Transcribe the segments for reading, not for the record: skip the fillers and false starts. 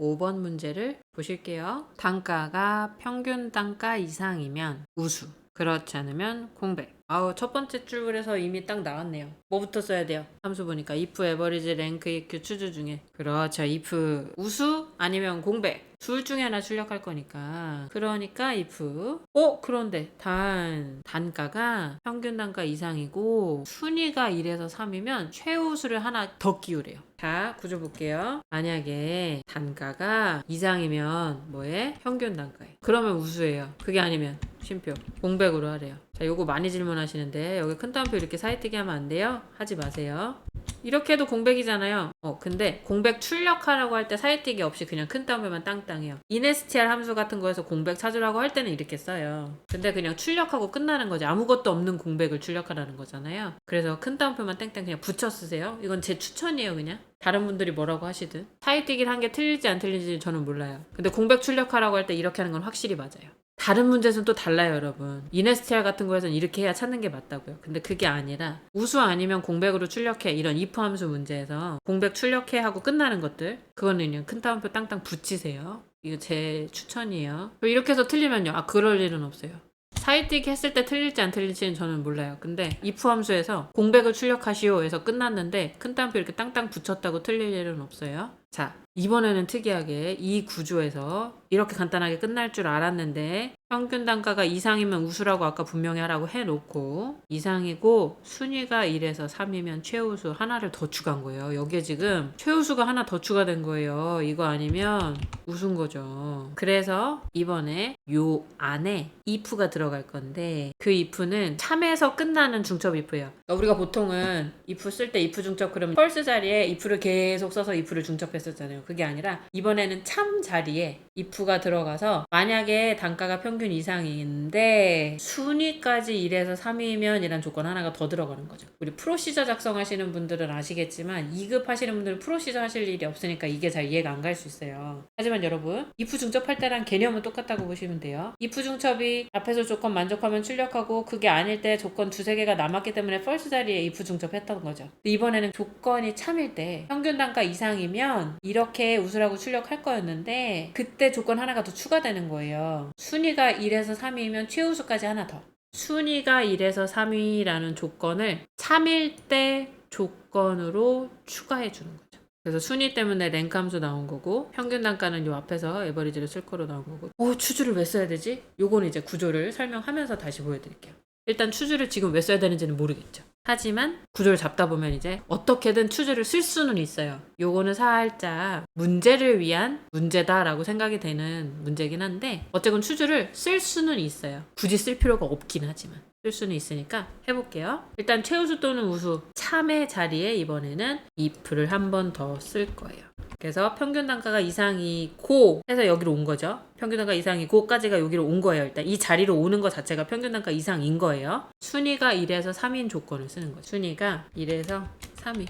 5번 문제를 보실게요. 단가가 평균 단가 이상이면 우수, 그렇지 않으면 공백. 첫 번째 줄에서 이미 딱 나왔네요. 뭐부터 써야 돼요? 함수 보니까 if, average, rank, EQ, 추주 중에. 그렇죠. if 우수 아니면 공백. 둘 중에 하나 출력할 거니까. 그러니까 if. 그런데 단가가 평균 단가 이상이고 순위가 1에서 3이면 최우수를 하나 더 끼우래요. 자, 구조 볼게요. 만약에 단가가 이상이면 뭐에? 평균 단가에. 그러면 우수예요. 그게 아니면 쉼표 공백으로 하래요. 자, 요거 많이 질문하시는데 여기 큰 따옴표 이렇게 사이뜨기 하면 안 돼요? 하지 마세요. 이렇게 해도 공백이잖아요. 근데 공백 출력하라고 할 때 사이뜨기 없이 그냥 큰 따옴표만 땅땅해요. 인str 함수 같은 거에서 공백 찾으라고 할 때는 이렇게 써요. 근데 그냥 출력하고 끝나는 거지. 아무것도 없는 공백을 출력하라는 거잖아요. 그래서 큰 따옴표만 땡땡 그냥 붙여 쓰세요. 이건 제 추천이에요, 그냥. 다른 분들이 뭐라고 하시든. 사이뜨기를 한 게 틀릴지 안 틀릴지 저는 몰라요. 근데 공백 출력하라고 할 때 이렇게 하는 건 확실히 맞아요. 다른 문제에서는 또 달라요, 여러분. 인str 같은 거에서는 이렇게 해야 찾는 게 맞다고요. 근데 그게 아니라 우수 아니면 공백으로 출력해, 이런 if 함수 문제에서 공백 출력해 하고 끝나는 것들, 그거는 그냥 큰 따옴표 땅땅 붙이세요. 이거 제 추천이에요. 이렇게 해서 틀리면요, 그럴 일은 없어요. 사이뜨기 했을 때 틀릴지 안 틀릴지는 저는 몰라요. 근데 if 함수에서 공백을 출력하시오 해서 끝났는데 큰 따옴표 이렇게 땅땅 붙였다고 틀릴 일은 없어요. 자, 이번에는 특이하게 이 구조에서 이렇게 간단하게 끝날 줄 알았는데 평균 단가가 이상이면 우수라고 아까 분명히 하라고 해놓고 이상이고 순위가 1에서 3이면 최우수 하나를 더 추가한 거예요. 여기에 지금 최우수가 하나 더 추가된 거예요. 이거 아니면 우수인 거죠. 그래서 이번에 요 안에 if가 들어갈 건데 그 if는 참에서 끝나는 중첩 if예요. 그러니까 우리가 보통은 if 쓸 때 if 중첩 그러면 false 자리에 if를 계속 써서 if를 중첩했었잖아요. 그게 아니라 이번에는 참 자리에 if가 들어가서 만약에 단가가 평균 이상인데 순위까지 1에서 3이면 이란 조건 하나가 더 들어가는 거죠. 우리 프로시저 작성하시는 분들은 아시겠지만 2급 하시는 분들은 프로시저 하실 일이 없으니까 이게 잘 이해가 안 갈 수 있어요. 하지만 여러분 if 중첩할 때랑 개념은 똑같다고 보시면 돼요. if 중첩이 앞에서 조건 만족하면 출력하고 그게 아닐 때 조건 두세 개가 남았기 때문에 false 자리에 if 중첩했던 거죠. 이번에는 조건이 참일 때 평균 단가 이상이면 이렇게 우수라고 출력할 거였는데 그때 조건 하나가 더 추가되는 거예요. 순위가 1에서 3이면 최우수까지 하나 더. 순위가 1에서 3위라는 조건을 참일 때 조건으로 추가해 주는 거죠. 그래서 순위 때문에 랭크 함수 나온 거고 평균 단가는 요 앞에서 에버리지를 쓸 거로 나온 거고 추주를 왜 써야 되지? 요거는 이제 구조를 설명하면서 다시 보여드릴게요. 일단 추주를 지금 왜 써야 되는지는 모르겠죠. 하지만 구조를 잡다 보면 이제 어떻게든 추주를 쓸 수는 있어요. 요거는 살짝 문제를 위한 문제다라고 생각이 되는 문제긴 한데 어쨌건 추주를 쓸 수는 있어요. 굳이 쓸 필요가 없긴 하지만 쓸 수는 있으니까 해볼게요. 일단 최우수 또는 우수 참의 자리에 이번에는 if를 한 번 더 쓸 거예요. 그래서 평균 단가가 이상이고 해서 여기로 온 거죠. 평균 단가 이상이고까지가 여기로 온 거예요. 일단 이 자리로 오는 것 자체가 평균 단가 이상인 거예요. 순위가 1에서 3인 조건을 쓰는 거죠. 순위가 1에서 3위.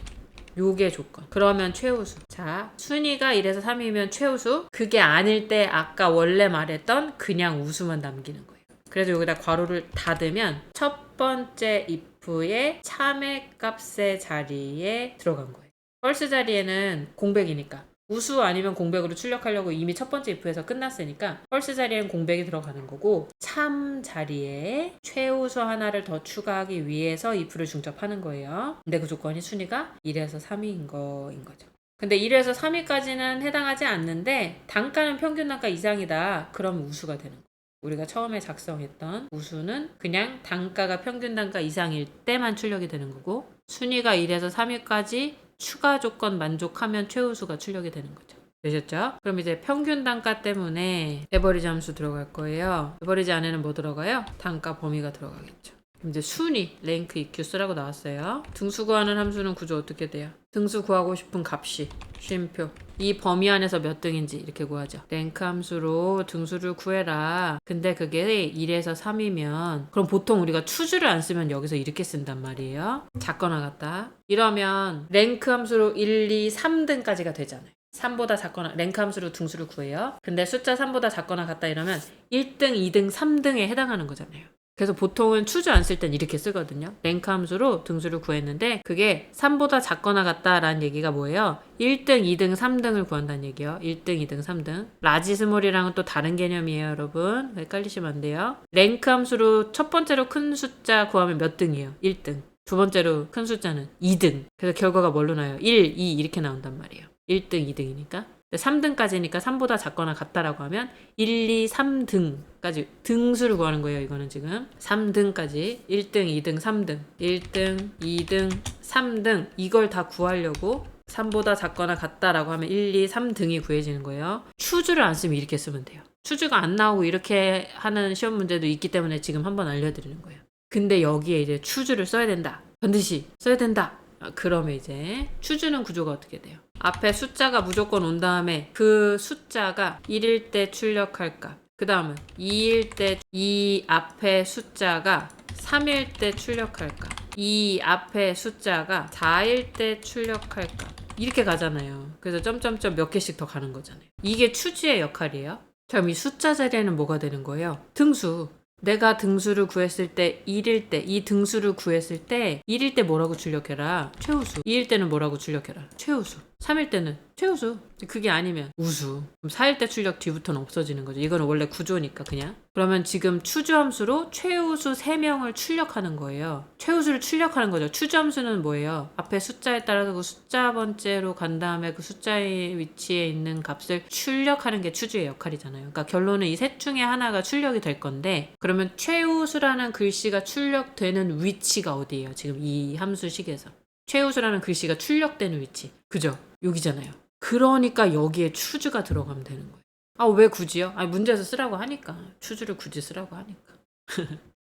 요게 조건. 그러면 최우수. 자, 순위가 1에서 3이면 최우수. 그게 아닐 때 아까 원래 말했던 그냥 우수만 남기는 거예요. 그래서 여기다 괄호를 닫으면 첫 번째 if의 참의 값의 자리에 들어간 거예요. false 자리에는 공백이니까 우수 아니면 공백으로 출력하려고 이미 첫 번째 if에서 끝났으니까 false 자리에는 공백이 들어가는 거고 참 자리에 최우수 하나를 더 추가하기 위해서 if를 중첩하는 거예요. 근데 그 조건이 순위가 1에서 3위인 거죠. 근데 1에서 3위까지는 해당하지 않는데 단가는 평균 단가 이상이다. 그럼 우수가 되는 거예요. 우리가 처음에 작성했던 우수는 그냥 단가가 평균 단가 이상일 때만 출력이 되는 거고 순위가 1에서 3위까지 추가 조건 만족하면 최우수가 출력이 되는 거죠. 되셨죠? 그럼 이제 평균 단가 때문에 에버리지 함수 들어갈 거예요. 에버리지 안에는 뭐 들어가요? 단가 범위가 들어가겠죠. 그럼 이제 순위, 랭크, EQ 쓰라고 나왔어요. 등수 구하는 함수는 구조 어떻게 돼요? 등수 구하고 싶은 값이 쉼표. 이 범위 안에서 몇 등인지 이렇게 구하죠. 랭크 함수로 등수를 구해라. 근데 그게 1에서 3이면 그럼 보통 우리가 추주를 안 쓰면 여기서 이렇게 쓴단 말이에요. 작거나 같다. 이러면 랭크 함수로 1, 2, 3등까지가 되잖아요. 3보다 작거나 랭크 함수로 등수를 구해요. 근데 숫자 3보다 작거나 같다 이러면 1등, 2등, 3등에 해당하는 거잖아요. 그래서 보통은 추주 안 쓸 땐 이렇게 쓰거든요. 랭크 함수로 등수를 구했는데 그게 3보다 작거나 같다라는 얘기가 뭐예요? 1등, 2등, 3등을 구한다는 얘기예요. 1등, 2등, 3등. 라지 스몰이랑은 또 다른 개념이에요, 여러분. 헷갈리시면 안 돼요. 랭크 함수로 첫 번째로 큰 숫자 구하면 몇 등이에요? 1등. 두 번째로 큰 숫자는 2등. 그래서 결과가 뭘로 나요? 1, 2 이렇게 나온단 말이에요. 1등, 2등이니까. 3등까지니까 3보다 작거나 같다라고 하면 1, 2, 3등까지 등수를 구하는 거예요. 이거는 지금 3등까지 1등, 2등, 3등 1등, 2등, 3등 이걸 다 구하려고 3보다 작거나 같다라고 하면 1, 2, 3등이 구해지는 거예요. 추주를 안 쓰면 이렇게 쓰면 돼요. 추주가 안 나오고 이렇게 하는 시험 문제도 있기 때문에 지금 한번 알려드리는 거예요. 근데 여기에 이제 추주를 써야 된다. 반드시 써야 된다. 그러면 이제 추주는 구조가 어떻게 돼요? 앞에 숫자가 무조건 온 다음에 그 숫자가 1일 때 출력할 값. 그 다음은 2일 때 이 앞에 숫자가 3일 때 출력할 값. 이 앞에 숫자가 4일 때 출력할 값. 이렇게 가잖아요. 그래서 점점점 몇 개씩 더 가는 거잖아요. 이게 추주의 역할이에요. 그럼 이 숫자 자리에는 뭐가 되는 거예요? 등수. 내가 등수를 구했을 때 1일 때 이 등수를 구했을 때 1일 때 뭐라고 출력해라? 최우수. 2일 때는 뭐라고 출력해라? 최우수. 3일 때는 최우수. 그게 아니면 우수. 그럼 4일 때 출력 뒤부터는 없어지는 거죠. 이거는 원래 구조니까 그냥. 그러면 지금 추주함수로 최우수 3명을 출력하는 거예요. 최우수를 출력하는 거죠. 추주함수는 뭐예요? 앞에 숫자에 따라서 그 숫자 번째로 간 다음에 그 숫자의 위치에 있는 값을 출력하는 게 추주의 역할이잖아요. 그러니까 결론은 이 셋 중에 하나가 출력이 될 건데 그러면 최우수라는 글씨가 출력되는 위치가 어디예요? 지금 이 함수식에서. 최우수라는 글씨가 출력되는 위치. 그죠? 여기잖아요. 그러니까 여기에 추주가 들어가면 되는 거예요. 아, 왜 굳이요? 아니, 문제에서 쓰라고 하니까. 추주를 굳이 쓰라고 하니까.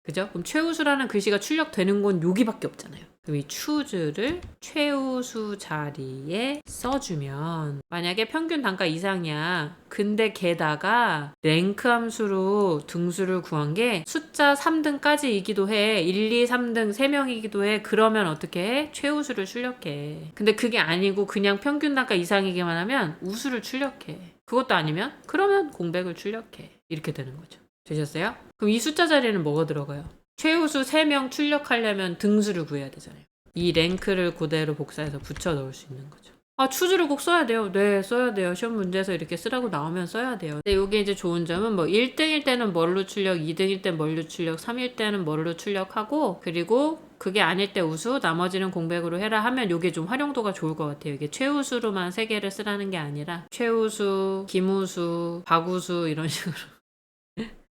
그죠? 그럼 최우수라는 글씨가 출력되는 건 여기밖에 없잖아요. 그럼 이 추주를 최우수 자리에 써주면 만약에 평균 단가 이상이야. 근데 게다가 랭크 함수로 등수를 구한 게 숫자 3등까지이기도 해. 1, 2, 3등 3명이기도 해. 그러면 어떻게 해? 최우수를 출력해. 근데 그게 아니고 그냥 평균 단가 이상이기만 하면 우수를 출력해. 그것도 아니면 그러면 공백을 출력해. 이렇게 되는 거죠. 되셨어요? 그럼 이 숫자 자리에는 뭐가 들어가요? 최우수 3명 출력하려면 등수를 구해야 되잖아요. 이 랭크를 그대로 복사해서 붙여 넣을 수 있는 거죠. 아, 추주를 꼭 써야 돼요. 네, 써야 돼요. 시험 문제에서 이렇게 쓰라고 나오면 써야 돼요. 근데 이게 이제 좋은 점은 뭐 1등일 때는 뭘로 출력, 2등일 때 뭘로 출력, 3일 때는 뭘로 출력하고 그리고 그게 아닐 때 우수, 나머지는 공백으로 해라 하면 이게 좀 활용도가 좋을 것 같아요. 이게 최우수로만 3개를 쓰라는 게 아니라 최우수, 김우수, 박우수 이런 식으로.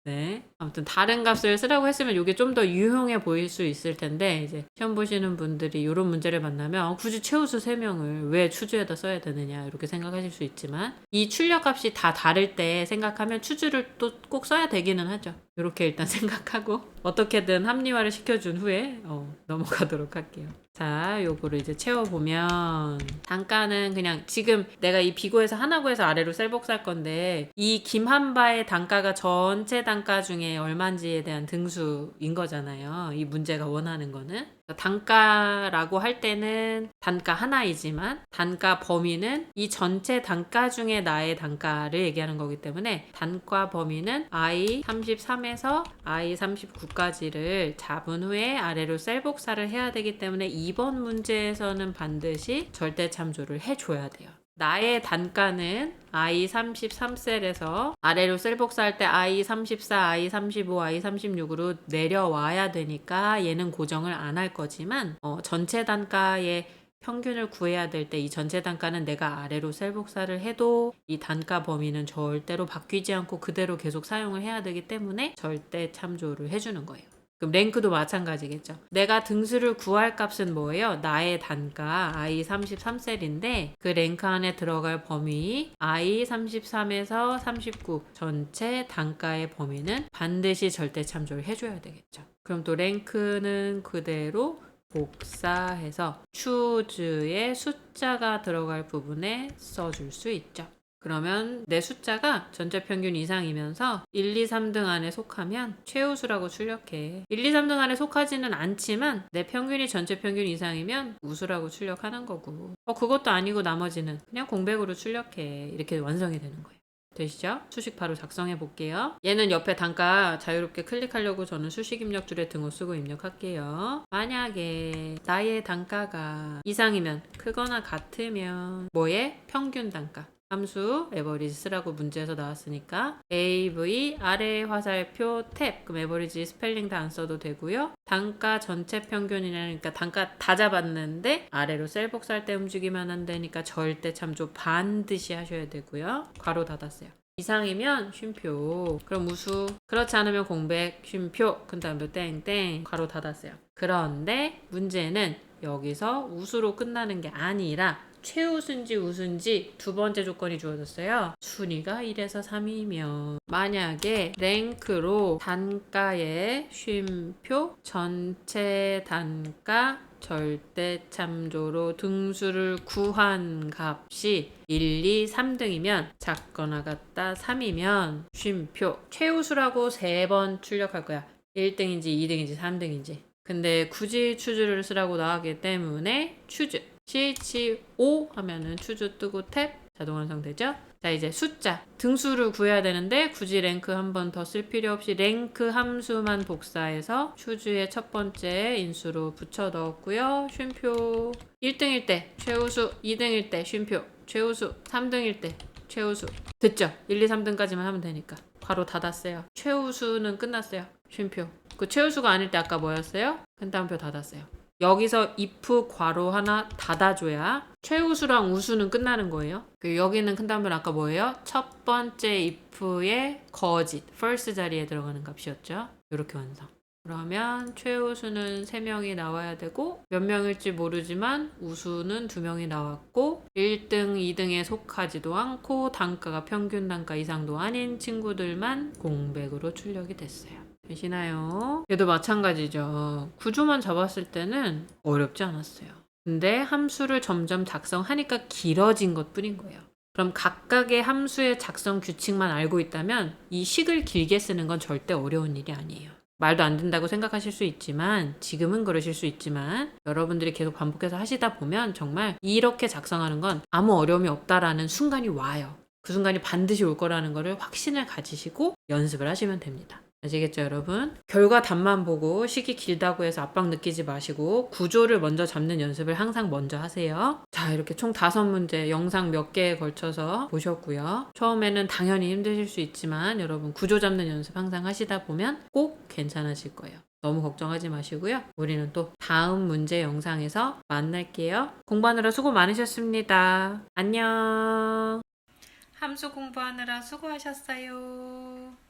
네. 아무튼 다른 값을 쓰라고 했으면 이게 좀 더 유용해 보일 수 있을 텐데 이제 시험 보시는 분들이 이런 문제를 만나면 굳이 최우수 3명을 왜 추주에다 써야 되느냐 이렇게 생각하실 수 있지만 이 출력 값이 다 다를 때 생각하면 추주를 또 꼭 써야 되기는 하죠. 이렇게 일단 생각하고 어떻게든 합리화를 시켜준 후에 넘어가도록 할게요. 자, 요거를 이제 채워보면 단가는 그냥 지금 내가 이 비고에서 하나 구해서 아래로 셀 복사할 건데 이 김한바의 단가가 전체 단가 중에 얼마인지에 대한 등수인 거잖아요. 이 문제가 원하는 거는. 단가라고 할 때는 단가 하나이지만 단가 범위는 이 전체 단가 중에 나의 단가를 얘기하는 거기 때문에 단가 범위는 I33에서 I39까지를 잡은 후에 아래로 셀 복사를 해야 되기 때문에 이번 문제에서는 반드시 절대 참조를 해줘야 돼요. 나의 단가는 I33셀에서 아래로 셀 복사할 때 I34, I35, I36으로 내려와야 되니까 얘는 고정을 안 할 거지만 전체 단가의 평균을 구해야 될 때 이 전체 단가는 내가 아래로 셀 복사를 해도 이 단가 범위는 절대로 바뀌지 않고 그대로 계속 사용을 해야 되기 때문에 절대 참조를 해주는 거예요. 그럼 랭크도 마찬가지겠죠. 내가 등수를 구할 값은 뭐예요? 나의 단가 I33셀인데 그 랭크 안에 들어갈 범위 I33에서 39 전체 단가의 범위는 반드시 절대 참조를 해줘야 되겠죠. 그럼 또 랭크는 그대로 복사해서 추즈의 숫자가 들어갈 부분에 써줄 수 있죠. 그러면 내 숫자가 전체 평균 이상이면서 1, 2, 3등 안에 속하면 최우수라고 출력해. 1, 2, 3등 안에 속하지는 않지만 내 평균이 전체 평균 이상이면 우수라고 출력하는 거고 그것도 아니고 나머지는 그냥 공백으로 출력해. 이렇게 완성이 되는 거예요. 되시죠? 수식 바로 작성해 볼게요. 얘는 옆에 단가 자유롭게 클릭하려고 저는 수식 입력줄에 등호 쓰고 입력할게요. 만약에 나의 단가가 이상이면 크거나 같으면 뭐에? 평균 단가. 함수 에버리지 쓰라고 문제에서 나왔으니까 AV 아래 화살표 탭. 그럼 에버리지 스펠링 다 안 써도 되고요. 단가 전체 평균이라니까 단가 다 잡았는데 아래로 셀 복사할 때 움직이면 안 되니까 절대 참조 반드시 하셔야 되고요. 괄호 닫았어요. 이상이면 쉼표. 그럼 우수. 그렇지 않으면 공백. 쉼표. 그 다음에 땡땡. 괄호 닫았어요. 그런데 문제는 여기서 우수로 끝나는 게 아니라 최우수인지 우수인지 두 번째 조건이 주어졌어요. 순위가 1에서 3이면 만약에 랭크로 단가의 쉼표 전체 단가 절대 참조로 등수를 구한 값이 1, 2, 3등이면 작거나 같다 3이면 쉼표. 최우수라고 3번 출력할 거야. 1등인지 2등인지 3등인지. 근데 굳이 추즈를 쓰라고 나왔기 때문에 추즈. CH5 하면은 추즈 뜨고 탭 자동 완성되죠? 자, 이제 숫자 등수를 구해야 되는데 굳이 랭크 한 번 더 쓸 필요 없이 랭크 함수만 복사해서 추즈의 첫 번째 인수로 붙여 넣었고요. 쉼표. 1등일 때 최우수, 2등일 때 쉼표, 최우수, 3등일 때 최우수. 됐죠? 1, 2, 3등까지만 하면 되니까. 괄호 닫았어요. 최우수는 끝났어요. 쉼표. 그 최우수가 아닐 때 아까 뭐였어요? 큰 따옴표 닫았어요. 여기서 if 괄호 하나 닫아줘야 최우수랑 우수는 끝나는 거예요. 여기는 큰 따옴표는 아까 뭐예요? 첫 번째 if의 거짓, false 자리에 들어가는 값이었죠. 이렇게 완성. 그러면 최우수는 3명이 나와야 되고 몇 명일지 모르지만 우수는 2명이 나왔고 1등, 2등에 속하지도 않고 단가가 평균 단가 이상도 아닌 친구들만 공백으로 출력이 됐어요. 되시나요? 얘도 마찬가지죠. 구조만 잡았을 때는 어렵지 않았어요. 근데 함수를 점점 작성하니까 길어진 것 뿐인 거예요. 그럼 각각의 함수의 작성 규칙만 알고 있다면 이 식을 길게 쓰는 건 절대 어려운 일이 아니에요. 말도 안 된다고 생각하실 수 있지만 지금은 그러실 수 있지만 여러분들이 계속 반복해서 하시다 보면 정말 이렇게 작성하는 건 아무 어려움이 없다라는 순간이 와요. 그 순간이 반드시 올 거라는 거를 확신을 가지시고 연습을 하시면 됩니다. 아시겠죠, 여러분? 결과 답만 보고 식이 길다고 해서 압박 느끼지 마시고 구조를 먼저 잡는 연습을 항상 먼저 하세요. 자, 이렇게 총 5문제 영상 몇 개에 걸쳐서 보셨고요. 처음에는 당연히 힘드실 수 있지만 여러분 구조 잡는 연습 항상 하시다 보면 꼭 괜찮아질 거예요. 너무 걱정하지 마시고요. 우리는 또 다음 문제 영상에서 만날게요. 공부하느라 수고 많으셨습니다. 안녕. 함수 공부하느라 수고하셨어요.